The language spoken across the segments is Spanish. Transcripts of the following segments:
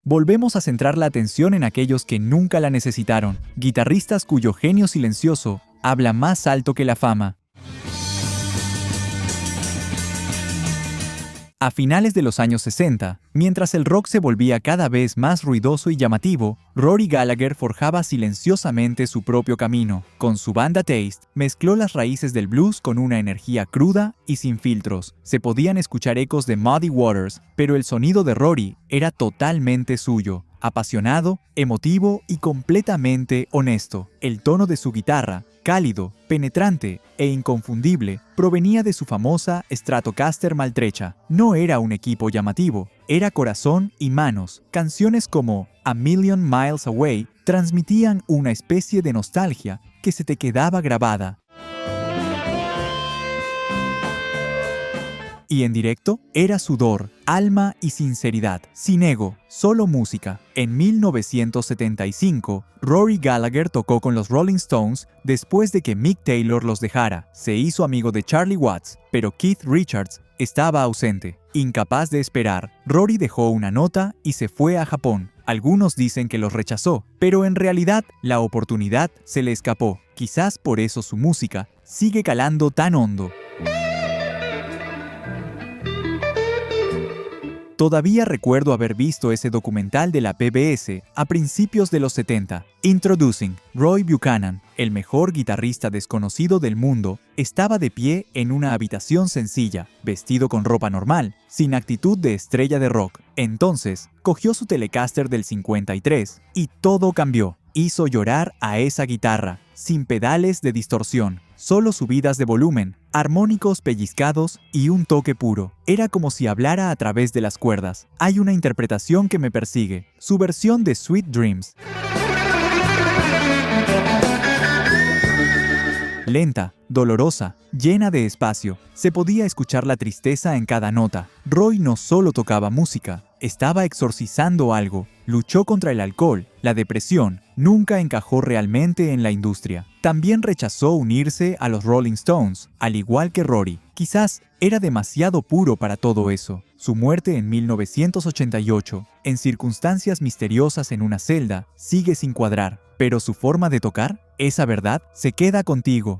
Volvemos a centrar la atención en aquellos que nunca la necesitaron, guitarristas cuyo genio silencioso habla más alto que la fama. A finales de los años 60, mientras el rock se volvía cada vez más ruidoso y llamativo, Rory Gallagher forjaba silenciosamente su propio camino. Con su banda Taste, mezcló las raíces del blues con una energía cruda y sin filtros. Se podían escuchar ecos de Muddy Waters, pero el sonido de Rory era totalmente suyo. Apasionado, emotivo y completamente honesto. El tono de su guitarra, cálido, penetrante e inconfundible, provenía de su famosa Stratocaster maltrecha. No era un equipo llamativo, era corazón y manos. Canciones como A Million Miles Away transmitían una especie de nostalgia que se te quedaba grabada. Y en directo, era sudor, alma y sinceridad, sin ego, solo música. En 1975, Rory Gallagher tocó con los Rolling Stones después de que Mick Taylor los dejara. Se hizo amigo de Charlie Watts, pero Keith Richards estaba ausente. Incapaz de esperar, Rory dejó una nota y se fue a Japón. Algunos dicen que los rechazó, pero en realidad la oportunidad se le escapó. Quizás por eso su música sigue calando tan hondo. Todavía recuerdo haber visto ese documental de la PBS a principios de los 70. Introducing, Roy Buchanan, el mejor guitarrista desconocido del mundo, estaba de pie en una habitación sencilla, vestido con ropa normal, sin actitud de estrella de rock. Entonces, cogió su Telecaster del 53 y todo cambió. Hizo llorar a esa guitarra, sin pedales de distorsión, solo subidas de volumen, armónicos pellizcados y un toque puro. Era como si hablara a través de las cuerdas. Hay una interpretación que me persigue, su versión de Sweet Dreams. Lenta, dolorosa, llena de espacio. Se podía escuchar la tristeza en cada nota. Roy no solo tocaba música, estaba exorcizando algo. Luchó contra el alcohol, la depresión, nunca encajó realmente en la industria. También rechazó unirse a los Rolling Stones, al igual que Rory. Quizás era demasiado puro para todo eso. Su muerte en 1988, en circunstancias misteriosas en una celda, sigue sin cuadrar. Pero su forma de tocar, esa verdad, se queda contigo.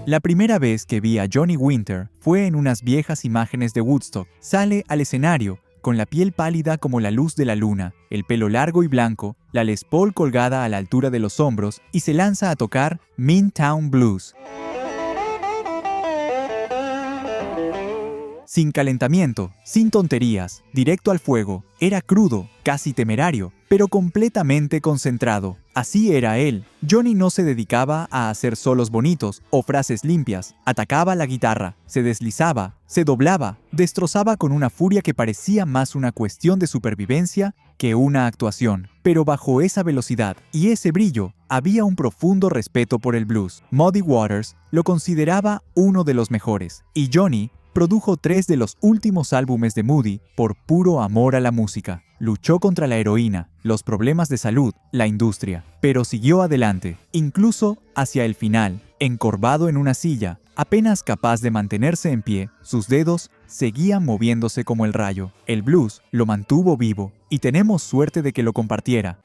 La primera vez que vi a Johnny Winter fue en unas viejas imágenes de Woodstock. Sale al escenario, con la piel pálida como la luz de la luna, el pelo largo y blanco, la Les Paul colgada a la altura de los hombros y se lanza a tocar Mean Town Blues. Sin calentamiento, sin tonterías, directo al fuego. Era crudo, casi temerario, pero completamente concentrado. Así era él. Johnny no se dedicaba a hacer solos bonitos o frases limpias. Atacaba la guitarra, se deslizaba, se doblaba, destrozaba con una furia que parecía más una cuestión de supervivencia que una actuación. Pero bajo esa velocidad y ese brillo, había un profundo respeto por el blues. Muddy Waters lo consideraba uno de los mejores, y Johnny produjo 3 de los últimos álbumes de Moody por puro amor a la música. Luchó contra la heroína, los problemas de salud, la industria, pero siguió adelante, incluso hacia el final, encorvado en una silla, apenas capaz de mantenerse en pie, sus dedos seguían moviéndose como el rayo. El blues lo mantuvo vivo, y tenemos suerte de que lo compartiera.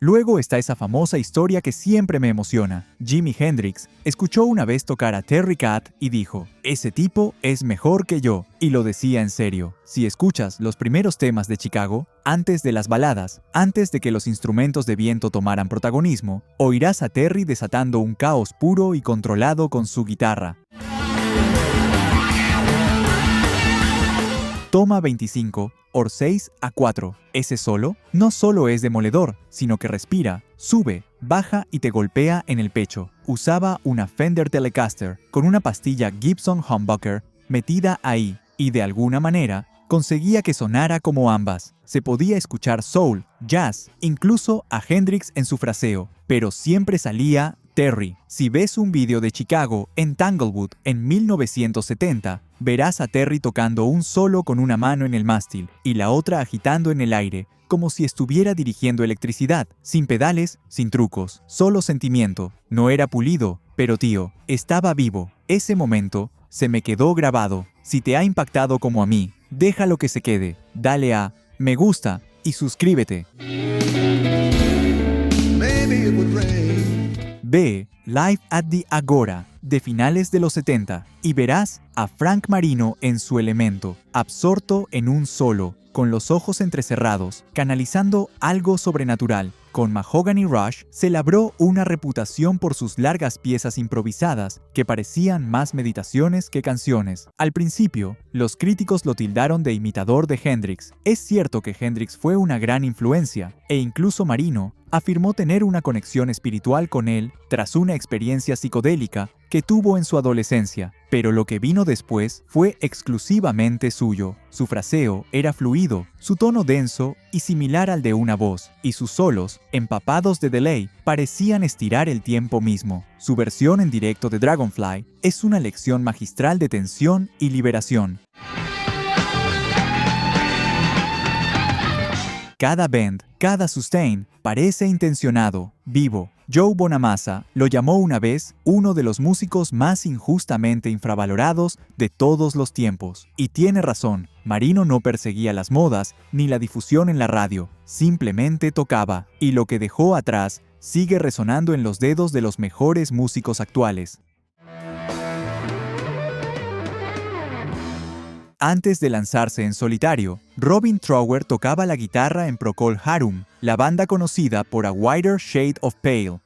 Luego está esa famosa historia que siempre me emociona. Jimi Hendrix escuchó una vez tocar a Terry Kath y dijo, «Ese tipo es mejor que yo», y lo decía en serio. Si escuchas los primeros temas de Chicago, antes de las baladas, antes de que los instrumentos de viento tomaran protagonismo, oirás a Terry desatando un caos puro y controlado con su guitarra. Toma 25, or 6/4. Ese solo no solo es demoledor, sino que respira, sube, baja y te golpea en el pecho. Usaba una Fender Telecaster con una pastilla Gibson Humbucker metida ahí, y de alguna manera conseguía que sonara como ambas. Se podía escuchar soul, jazz, incluso a Hendrix en su fraseo, pero siempre salía Terry. Si ves un vídeo de Chicago en Tanglewood en 1970, verás a Terry tocando un solo con una mano en el mástil y la otra agitando en el aire, como si estuviera dirigiendo electricidad, sin pedales, sin trucos, solo sentimiento. No era pulido, Pero tío, estaba vivo. Ese momento se me quedó grabado. Si te ha impactado como a mí, déjalo que se quede. Dale a me gusta y suscríbete. Ve Live at the Agora de finales de los 70 y verás a Frank Marino en su elemento, absorto en un solo, con los ojos entrecerrados, canalizando algo sobrenatural. Con Mahogany Rush se labró una reputación por sus largas piezas improvisadas que parecían más meditaciones que canciones. Al principio, los críticos lo tildaron de imitador de Hendrix. Es cierto que Hendrix fue una gran influencia, e incluso Marino afirmó tener una conexión espiritual con él tras una experiencia psicodélica que tuvo en su adolescencia, pero lo que vino después fue exclusivamente suyo. Su fraseo era fluido, su tono denso y similar al de una voz, y sus solos, empapados de delay, parecían estirar el tiempo mismo. Su versión en directo de Dragonfly es una lección magistral de tensión y liberación. Cada bend, cada sustain, parece intencionado, vivo. Joe Bonamassa lo llamó una vez uno de los músicos más injustamente infravalorados de todos los tiempos. Y tiene razón, Marino no perseguía las modas ni la difusión en la radio, simplemente tocaba, y lo que dejó atrás sigue resonando en los dedos de los mejores músicos actuales. Antes de lanzarse en solitario, Robin Trower tocaba la guitarra en Procol Harum, la banda conocida por A Whiter Shade of Pale.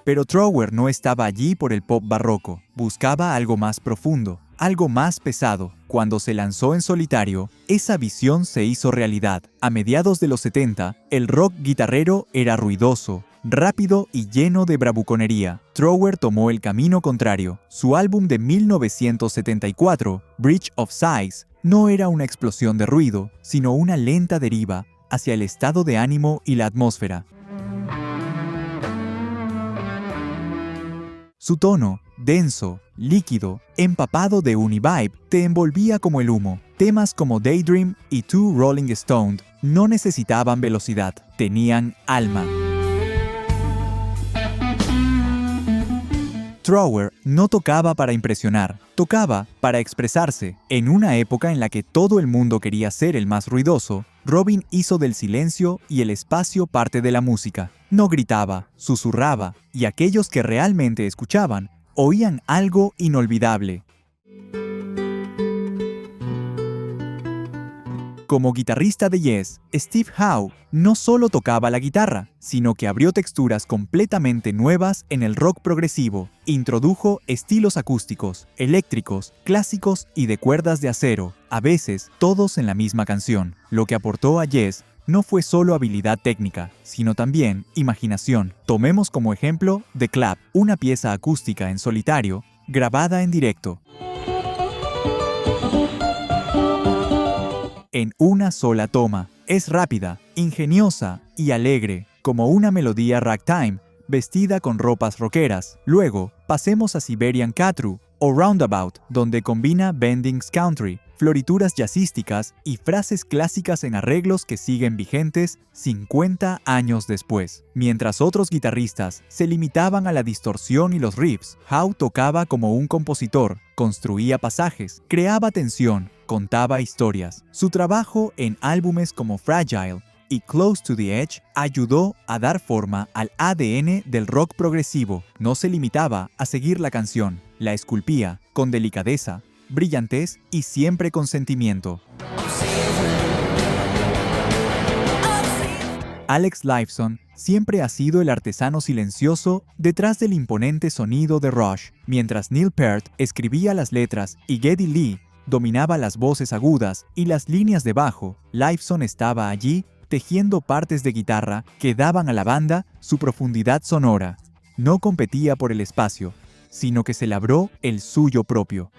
Pero Trower no estaba allí por el pop barroco, buscaba algo más profundo, algo más pesado. Cuando se lanzó en solitario, esa visión se hizo realidad. A mediados de los 70, el rock guitarrero era ruidoso, rápido y lleno de bravuconería. Trower tomó el camino contrario. Su álbum de 1974, Bridge of Sighs, no era una explosión de ruido, sino una lenta deriva hacia el estado de ánimo y la atmósfera. Su tono, denso, líquido, empapado de univibe, te envolvía como el humo. Temas como Daydream y Two Rolling Stoned no necesitaban velocidad, tenían alma. Trower no tocaba para impresionar, tocaba para expresarse. En una época en la que todo el mundo quería ser el más ruidoso, Robin hizo del silencio y el espacio parte de la música. No gritaba, susurraba, y aquellos que realmente escuchaban oían algo inolvidable. Como guitarrista de Yes, Steve Howe no solo tocaba la guitarra, sino que abrió texturas completamente nuevas en el rock progresivo. Introdujo estilos acústicos, eléctricos, clásicos y de cuerdas de acero, a veces todos en la misma canción. Lo que aportó a Yes no fue solo habilidad técnica, sino también imaginación. Tomemos como ejemplo The Clap, una pieza acústica en solitario, grabada en directo. En una sola toma. Es rápida, ingeniosa y alegre, como una melodía ragtime, vestida con ropas rockeras. Luego, pasemos a Siberian Catru o Roundabout, donde combina bendings country, florituras jazzísticas y frases clásicas en arreglos que siguen vigentes 50 años después. Mientras otros guitarristas se limitaban a la distorsión y los riffs, Howe tocaba como un compositor, construía pasajes, creaba tensión, contaba historias. Su trabajo en álbumes como Fragile y Close to the Edge ayudó a dar forma al ADN del rock progresivo. No se limitaba a seguir la canción, la esculpía con delicadeza, brillantez y siempre con sentimiento. Alex Lifeson siempre ha sido el artesano silencioso detrás del imponente sonido de Rush, mientras Neil Peart escribía las letras y Geddy Lee dominaba las voces agudas y las líneas de bajo. Lifeson estaba allí tejiendo partes de guitarra que daban a la banda su profundidad sonora. No competía por el espacio, sino que se labró el suyo propio.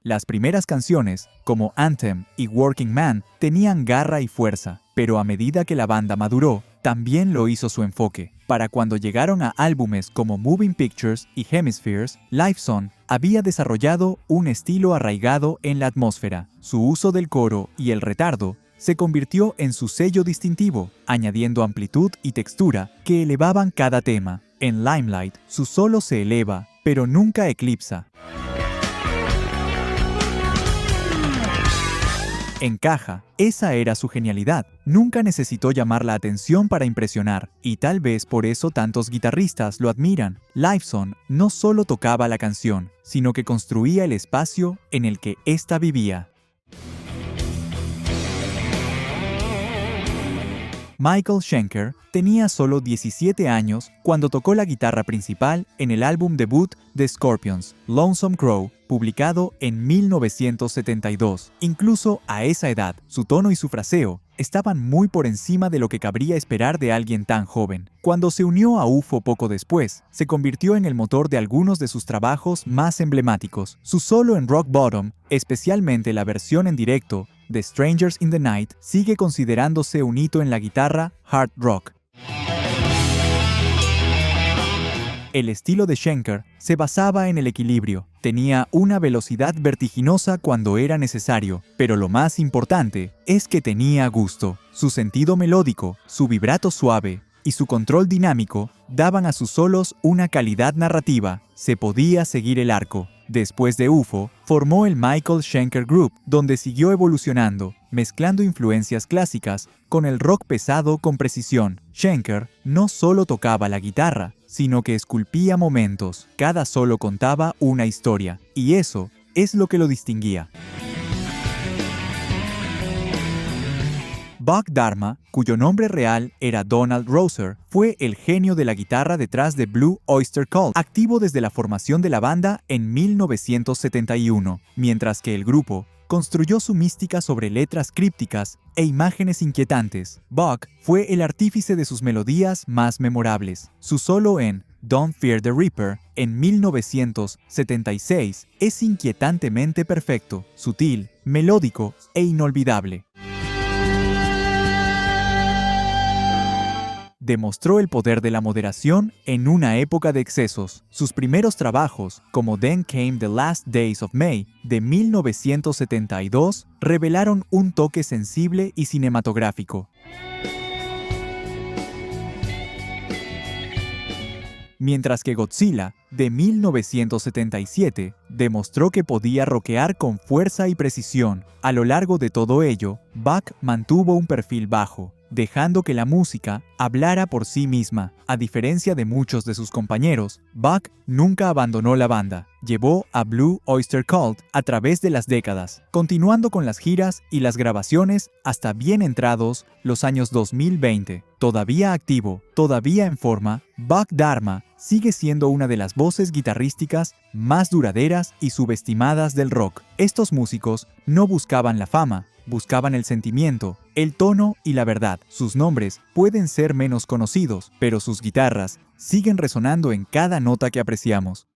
Las primeras canciones, como Anthem y Working Man, tenían garra y fuerza, pero a medida que la banda maduró, también lo hizo su enfoque. Para cuando llegaron a álbumes como Moving Pictures y Hemispheres, Lifeson había desarrollado un estilo arraigado en la atmósfera. Su uso del coro y el retardo se convirtió en su sello distintivo, añadiendo amplitud y textura que elevaban cada tema. En Limelight, su solo se eleva, pero nunca eclipsa. Encaja, esa era su genialidad. Nunca necesitó llamar la atención para impresionar, y tal vez por eso tantos guitarristas lo admiran. Lifeson no solo tocaba la canción, sino que construía el espacio en el que ésta vivía. Michael Schenker tenía solo 17 años cuando tocó la guitarra principal en el álbum debut de Scorpions, Lonesome Crow, publicado en 1972. Incluso a esa edad, su tono y su fraseo estaban muy por encima de lo que cabría esperar de alguien tan joven. Cuando se unió a UFO poco después, se convirtió en el motor de algunos de sus trabajos más emblemáticos. Su solo en Rock Bottom, especialmente la versión en directo de Strangers in the Night, sigue considerándose un hito en la guitarra hard rock. El estilo de Schenker se basaba en el equilibrio. Tenía una velocidad vertiginosa cuando era necesario, pero lo más importante es que tenía gusto. Su sentido melódico, su vibrato suave y su control dinámico daban a sus solos una calidad narrativa. Se podía seguir el arco. Después de UFO, formó el Michael Schenker Group, donde siguió evolucionando, mezclando influencias clásicas con el rock pesado con precisión. Schenker no solo tocaba la guitarra, sino que esculpía momentos. Cada solo contaba una historia, y eso es lo que lo distinguía. Buck Dharma, cuyo nombre real era Donald Roser, fue el genio de la guitarra detrás de Blue Oyster Cult, activo desde la formación de la banda en 1971, mientras que el grupo construyó su mística sobre letras crípticas e imágenes inquietantes. Buck fue el artífice de sus melodías más memorables. Su solo en Don't Fear the Reaper, en 1976, es inquietantemente perfecto, sutil, melódico e inolvidable. Demostró el poder de la moderación en una época de excesos. Sus primeros trabajos, como Then Came the Last Days of May, de 1972, revelaron un toque sensible y cinematográfico. Mientras que Godzilla, de 1977, demostró que podía rockear con fuerza y precisión. A lo largo de todo ello, Buck mantuvo un perfil bajo, dejando que la música hablara por sí misma. A diferencia de muchos de sus compañeros, Buck nunca abandonó la banda. Llevó a Blue Oyster Cult a través de las décadas, continuando con las giras y las grabaciones hasta bien entrados los años 2020. Todavía activo, todavía en forma, Buck Dharma sigue siendo una de las voces guitarrísticas más duraderas y subestimadas del rock. Estos músicos no buscaban la fama, buscaban el sentimiento, el tono y la verdad. Sus nombres pueden ser menos conocidos, pero sus guitarras siguen resonando en cada nota que apreciamos.